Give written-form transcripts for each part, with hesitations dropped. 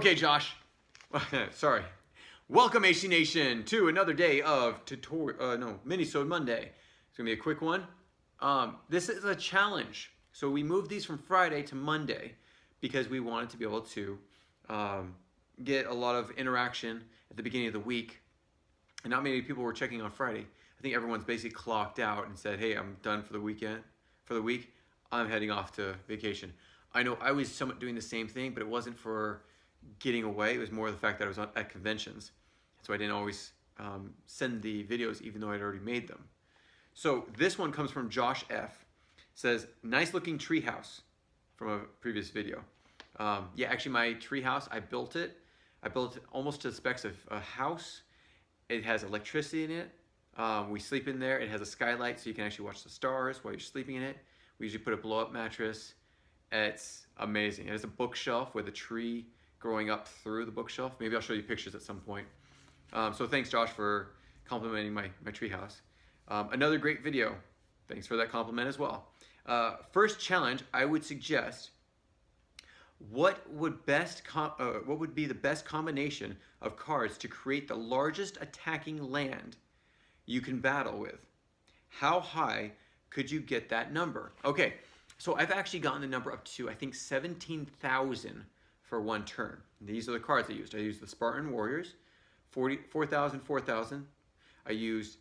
Okay, Josh. Sorry. Welcome, AC Nation, to another day of Minisode Monday. It's gonna be a quick one. This is a challenge, so we moved these from Friday to Monday because we wanted to be able to get a lot of interaction at the beginning of the week. And not many people were checking on Friday. I think everyone's basically clocked out and said, "Hey, I'm done for the weekend. For the week, I'm heading off to vacation." I know I was somewhat doing the same thing, but it wasn't for getting away. It was more the fact that I was at conventions. So I didn't always send the videos even though I'd already made them. So this one comes from Josh F. It says, "Nice looking treehouse," from a previous video. Yeah, actually my treehouse, I built it. I built it almost to the specs of a house. It has electricity in it. We sleep in there. It has a skylight so you can actually watch the stars while you're sleeping in it. We usually put a blow-up mattress. It's amazing. It has a bookshelf with a tree growing up through the bookshelf. Maybe I'll show you pictures at some point. So thanks, Josh, for complimenting my treehouse. Another great video. Thanks for that compliment as well. First challenge, I would suggest, what would be the best combination of cards to create the largest attacking land you can battle with? How high could you get that number? Okay, so I've actually gotten the number up to, I think, 17,000 for one turn. These are the cards I used. I used the Spartan Warriors, 4,000, 4,000. I used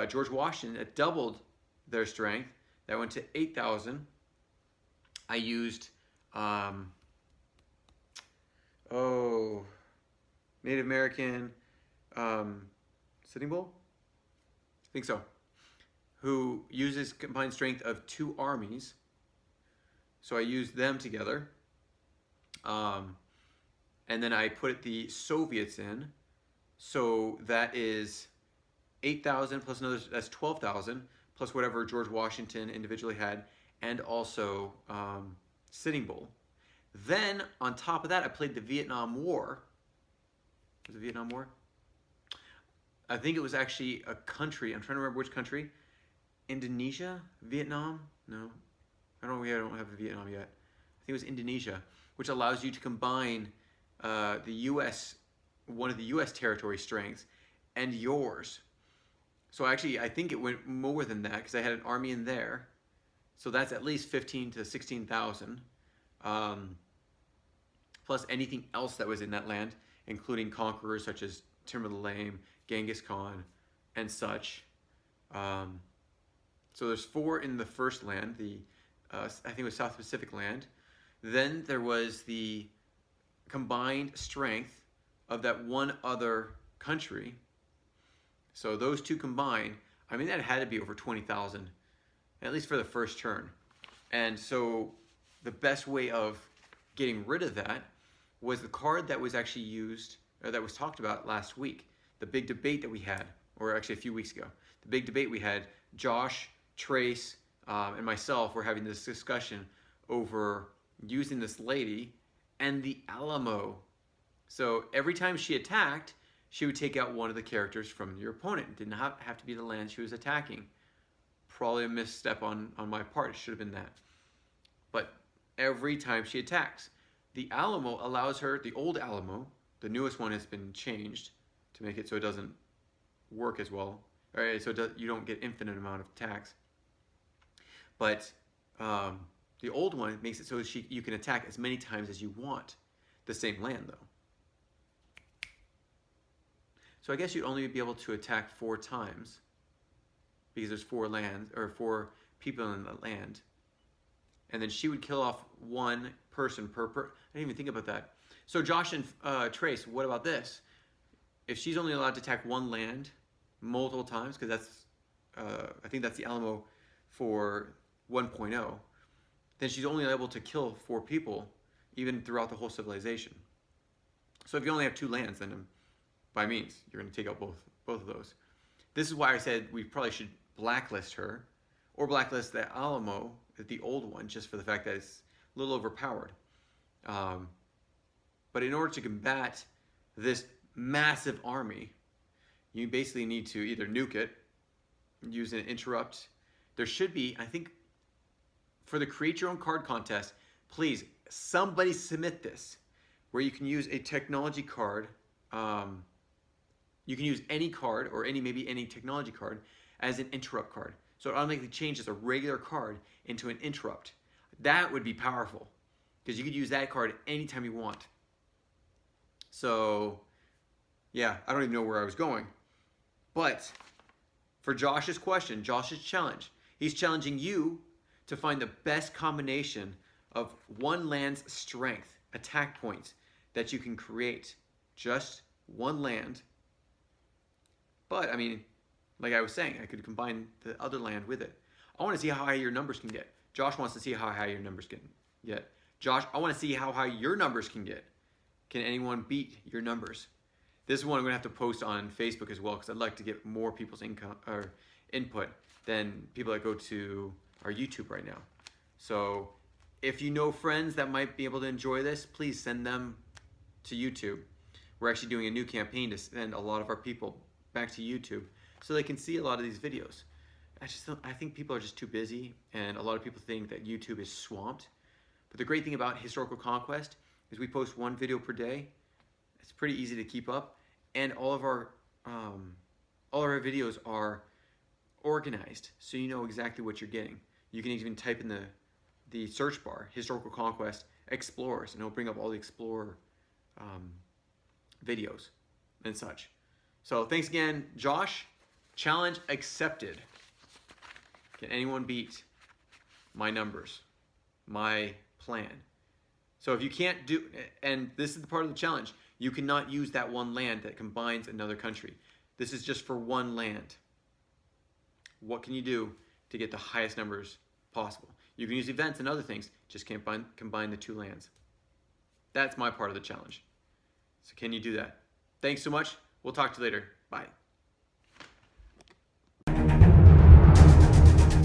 George Washington. That doubled their strength. That went to 8,000. I used, Native American Sitting Bull? I think so. Who uses combined strength of 2 armies. So I used them together. And then I put the Soviets in. So that is 8,000 plus another, that's 12,000, plus whatever George Washington individually had, and also Sitting Bull. Then on top of that, I played the Vietnam War. Was it Vietnam War? I think it was actually a country. I'm trying to remember which country. Indonesia? Vietnam? No. I don't have Vietnam yet. I think it was Indonesia, which allows you to combine the U.S., one of the U.S. territory strengths, and yours. So actually, I think it went more than that because I had an army in there. So that's at least 15 to 16,000, plus anything else that was in that land, including conquerors such as Timur the Lame, Genghis Khan, and such. So there's 4 in the first land, I think it was South Pacific land. Then there was the combined strength of that one other country. So those two combined, I mean, that had to be over 20,000, at least for the first turn. And so the best way of getting rid of that was the card that was actually used, or that was talked about last week, the big debate that we had, or actually a few weeks ago. The big debate we had, Josh, Trace, and myself were having this discussion over using this lady and the Alamo. So every time she attacked, she would take out one of the characters from your opponent. It didn't have to be the land she was attacking. Probably a misstep on my part. It should have been that. But every time she attacks, the Alamo allows her, the old Alamo, the newest one has been changed to make it so it doesn't work as well. Right, so you don't get infinite amount of attacks. But the old one makes it so you can attack as many times as you want the same land, though. So I guess you'd only be able to attack 4 times because there's 4 lands, or 4 people in the land. And then she would kill off 1 person per I didn't even think about that. So Josh and Trace, what about this? If she's only allowed to attack 1 land multiple times, because that's, I think that's the Alamo for 1.0, then she's only able to kill 4 people, even throughout the whole civilization. So if you only have 2 lands, then by means, you're going to take out both of those. This is why I said we probably should blacklist her, or blacklist the Alamo, the old one, just for the fact that it's a little overpowered. But in order to combat this massive army, you basically need to either nuke it, use an interrupt. There should be, I think, for the Create Your Own Card contest, please, somebody submit this. where you can use a technology card. You can use any card or maybe any technology card as an interrupt card. So it automatically changes a regular card into an interrupt. That would be powerful because you could use that card anytime you want. So yeah, I don't even know where I was going. But for Josh's question, Josh's challenge, he's challenging you to find the best combination of one land's strength, attack points, that you can create. Just one land. But I mean, like I was saying, I could combine the other land with it. I want to see how high your numbers can get. Josh wants to see how high your numbers can get. Josh, I want to see how high your numbers can get. Can anyone beat your numbers? This is one I'm going to have to post on Facebook as well because I'd like to get more people's input than people that go to our YouTube right now. So if you know friends that might be able to enjoy this, please send them to YouTube. We're actually doing a new campaign to send a lot of our people back to YouTube so they can see a lot of these videos. I think people are just too busy, and a lot of people think that YouTube is swamped. But the great thing about Historical Conquest is we post one video per day. It's pretty easy to keep up, and all of our videos are organized, so you know exactly what you're getting. You can even type in the search bar, Historical Conquest Explorers, and it'll bring up all the Explorer videos and such. So thanks again, Josh. Challenge accepted. Can anyone beat my numbers, my plan? So if you can't do, and this is the part of the challenge, you cannot use that one land that combines another country. This is just for one land. What can you do to get the highest numbers possible? You can use events and other things, just can't combine the two lands. That's my part of the challenge. So can you do that? Thanks so much. We'll talk to you later. Bye.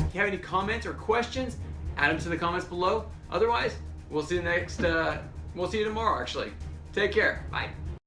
If you have any comments or questions, add them to the comments below. Otherwise, we'll see you tomorrow actually. Take care. Bye.